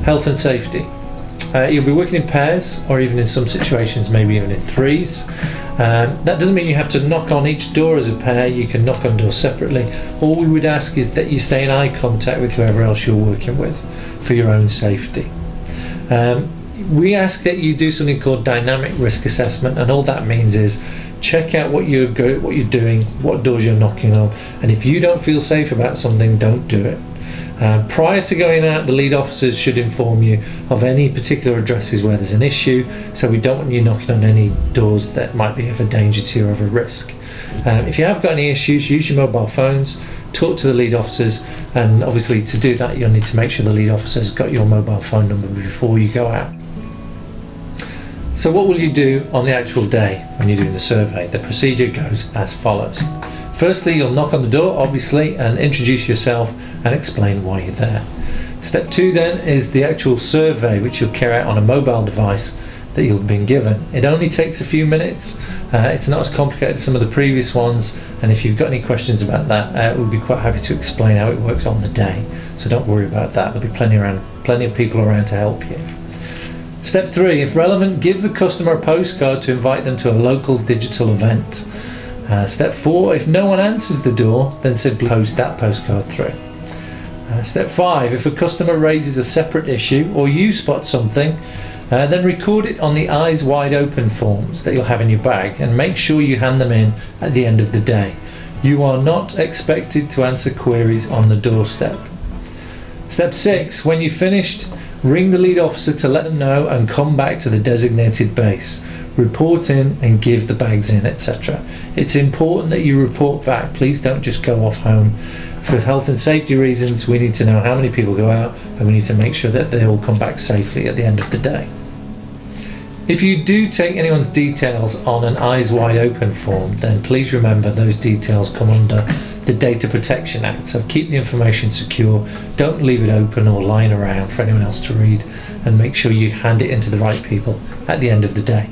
Health and safety. You'll be working in pairs, or even in some situations maybe even in threes. That doesn't mean you have to knock on each door as a pair. You can knock on doors separately. All we would ask is that you stay in eye contact with whoever else you're working with for your own safety. We ask that you do something called dynamic risk assessment, and all that means is check out what you're doing, what doors you're knocking on, and if you don't feel safe about something, don't do it. Prior to going out, the lead officers should inform you of any particular addresses where there's an issue, so we don't want you knocking on any doors that might be of a danger to you or of a risk. If you have got any issues, use your mobile phones, talk to the lead officers, and obviously to do that you'll need to make sure the lead officer's got your mobile phone number before you go out. So what will you do on the actual day when you're doing the survey? The procedure goes as follows. Firstly, you'll knock on the door, obviously, and introduce yourself and explain why you're there. Step 2 then is the actual survey, which you'll carry out on a mobile device that you've been given. It only takes a few minutes. It's not as complicated as some of the previous ones, and if you've got any questions about that, we'll be quite happy to explain how it works on the day. So don't worry about that. There'll be plenty of people around to help you. Step 3, if relevant, give the customer a postcard to invite them to a local digital event. Step 4, if no one answers the door, then simply post that postcard through. Step 5, if a customer raises a separate issue or you spot something, then record it on the eyes wide open forms that you'll have in your bag and make sure you hand them in at the end of the day. You are not expected to answer queries on the doorstep. Step 6, when you've finished, ring the lead officer to let them know and come back to the designated base. Report in and give the bags in, etc. It's important that you report back. Please don't just go off home. For health and safety reasons, we need to know how many people go out, and we need to make sure that they all come back safely at the end of the day. If you do take anyone's details on an eyes wide open form, then please remember those details come under the Data Protection Act, so keep the information secure, don't leave it open or lying around for anyone else to read, and make sure you hand it in to the right people at the end of the day.